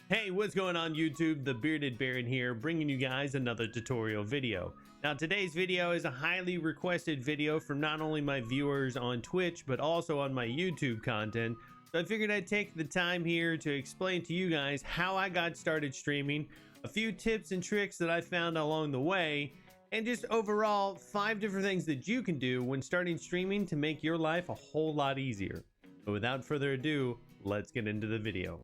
Hey, what's going on YouTube? The Bearded Baron here, bringing you guys another tutorial video. Now today's video is a highly requested video from not only my viewers on Twitch, but also on my YouTube content. So I figured I'd take the time here to explain to you guys how I got started streaming, a few tips and tricks that I found along the way, and just overall 5 different things that you can do when starting streaming to make your life a whole lot easier. But without further ado, let's get into the video.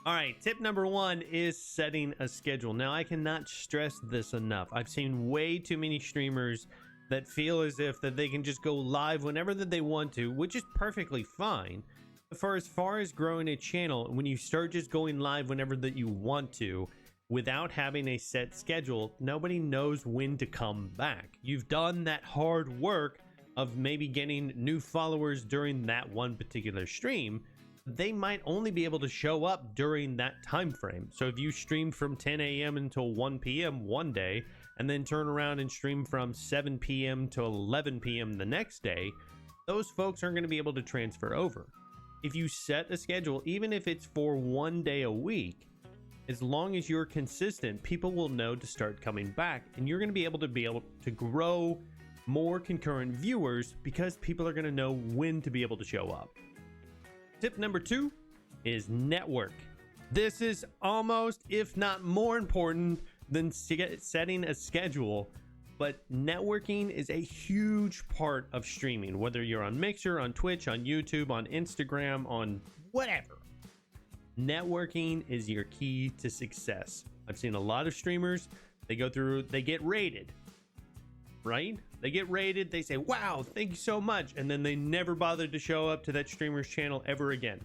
All right, tip number 1 is setting a schedule. Now, I cannot stress this enough. I've seen way too many streamers that feel as if that they can just go live whenever that they want to, which is perfectly fine. For as far as growing a channel, when you start just going live whenever that you want to without having a set schedule, nobody knows when to come back. You've done that hard work of maybe getting new followers during that one particular stream. They might only be able to show up during that time frame. So if you stream from 10 a.m. until 1 p.m. one day and then turn around and stream from 7 p.m. to 11 p.m. the next day, those folks aren't going to be able to transfer over. If you set a schedule, even if it's for one day a week, as long as you're consistent, people will know to start coming back, and you're going to be able to grow more concurrent viewers because people are going to know when to be able to show up. Tip number 2 is network. This is almost, if not more important than setting a schedule. But networking is a huge part of streaming, whether you're on Mixer, on Twitch, on YouTube, on Instagram, on whatever. Networking is your key to success. I've seen a lot of streamers, they get rated, right? They get rated, they say, wow, thank you so much. And then they never bothered to show up to that streamer's channel ever again.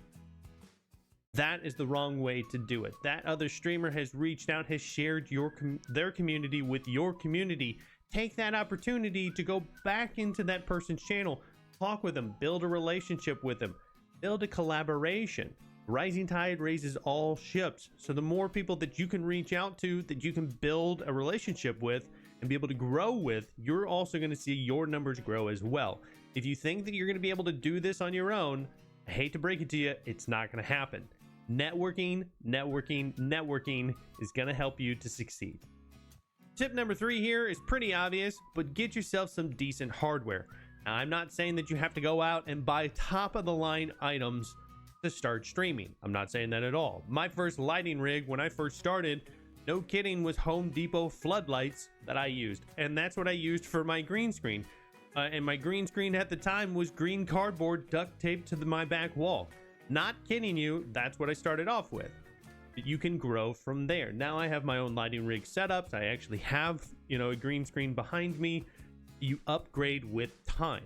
That is the wrong way to do it. That other streamer has reached out, has shared their community with your community. Take that opportunity to go back into that person's channel, talk with them, build a relationship with them, build a collaboration. Rising tide raises all ships. So the more people that you can reach out to, that you can build a relationship with and be able to grow with, you're also going to see your numbers grow as well. If you think that you're going to be able to do this on your own, I hate to break it to you, it's not going to happen. Networking is going to help you to succeed. Tip number 3 here is pretty obvious, but get yourself some decent hardware. Now, I'm not saying that you have to go out and buy top of the line items to start streaming. I'm not saying that at all. My first lighting rig when I first started, no kidding, was Home Depot floodlights that I used. And that's what I used for my green screen. And my green screen at the time was green cardboard duct taped to my back wall. Not kidding you, that's what I started off with. You can grow from there. Now I have my own lighting rig setups. I actually have, a green screen behind me. You upgrade with time.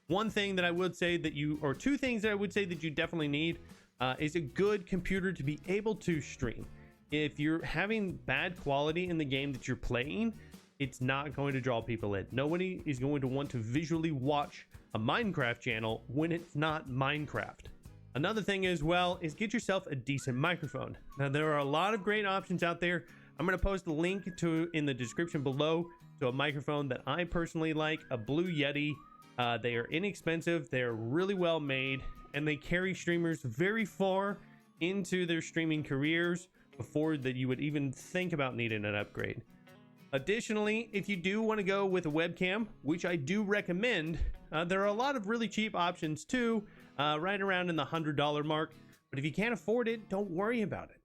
One thing that I would say that two things that I would say that you definitely need is a good computer to be able to stream. If you're having bad quality in the game that you're playing, it's not going to draw people in. Nobody is going to want to visually watch a Minecraft channel when it's not Minecraft. Another thing as well is get yourself a decent microphone. Now, there are a lot of great options out there. I'm going to post a link in the description below to a microphone that I personally like, a Blue Yeti. They are inexpensive, they're really well made, and they carry streamers very far into their streaming careers before that you would even think about needing an upgrade. Additionally, if you do want to go with a webcam, which I do recommend, there are a lot of really cheap options too, right around in the $100 mark. But if you can't afford it, don't worry about it.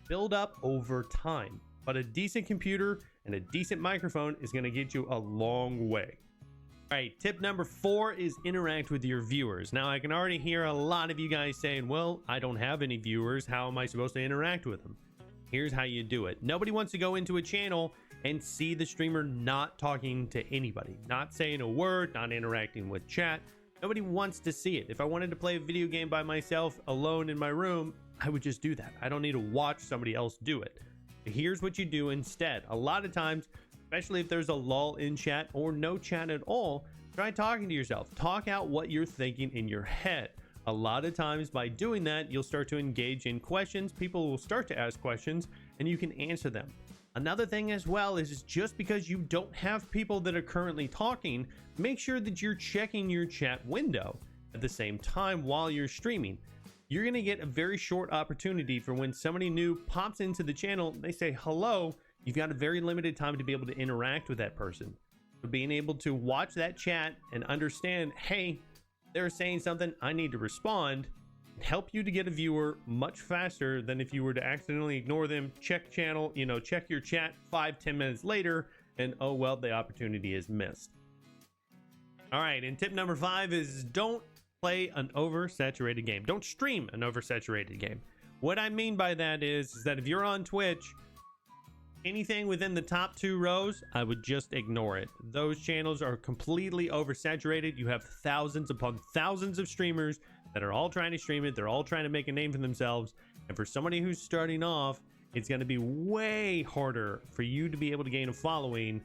Build up over time. But a decent computer and a decent microphone is going to get you a long way. All right, tip number 4 is interact with your viewers. Now, I can already hear a lot of you guys saying, well, I don't have any viewers. How am I supposed to interact with them? Here's how you do it. Nobody wants to go into a channel and see the streamer not talking to anybody, not saying a word, not interacting with chat. Nobody wants to see it. If I wanted to play a video game by myself alone in my room, I would just do that. I don't need to watch somebody else do it. Here's what you do instead. A lot of times, especially if there's a lull in chat or no chat at all, try talking to yourself. Talk out what you're thinking in your head. A lot of times by doing that, you'll start to engage in questions. People will start to ask questions and you can answer them. Another thing as well is just because you don't have people that are currently talking, make sure that you're checking your chat window at the same time while you're streaming. You're going to get a very short opportunity for when somebody new pops into the channel, they say hello, you've got a very limited time to be able to interact with that person. So being able to watch that chat and understand, hey, they're saying something, I need to respond, help you to get a viewer much faster than if you were to accidentally ignore them, check channel, check your chat 5-10 minutes later, and oh well, the opportunity is missed. All right, and tip number 5 is don't play an oversaturated game. Don't stream an oversaturated game. What I mean by that is that if you're on Twitch, anything within the top 2 rows, I would just ignore it. Those channels are completely oversaturated. You have thousands upon thousands of streamers that are all trying to stream it. They're all trying to make a name for themselves. And for somebody who's starting off, it's going to be way harder for you to be able to gain a following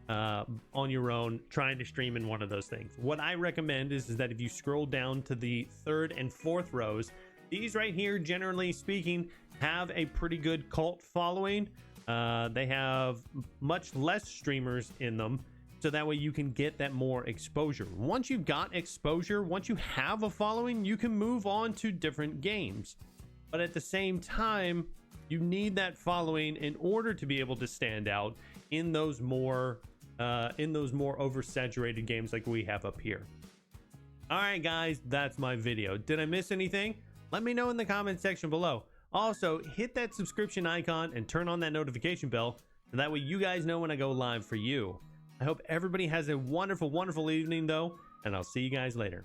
on your own trying to stream in one of those things. What I recommend is that if you scroll down to the 3rd and 4th rows, these right here, generally speaking, have a pretty good cult following. They have much less streamers in them, so that way you can get that more exposure. Once you've got exposure, once you have a following, you can move on to different games. But at the same time, you need that following in order to be able to stand out in those more oversaturated games like we have up here. All right, guys, that's my video. Did I miss anything? Let me know in the comment section below. Also, hit that subscription icon and turn on that notification bell, so that way you guys know when I go live for you. I hope everybody has a wonderful, wonderful evening, though, and I'll see you guys later.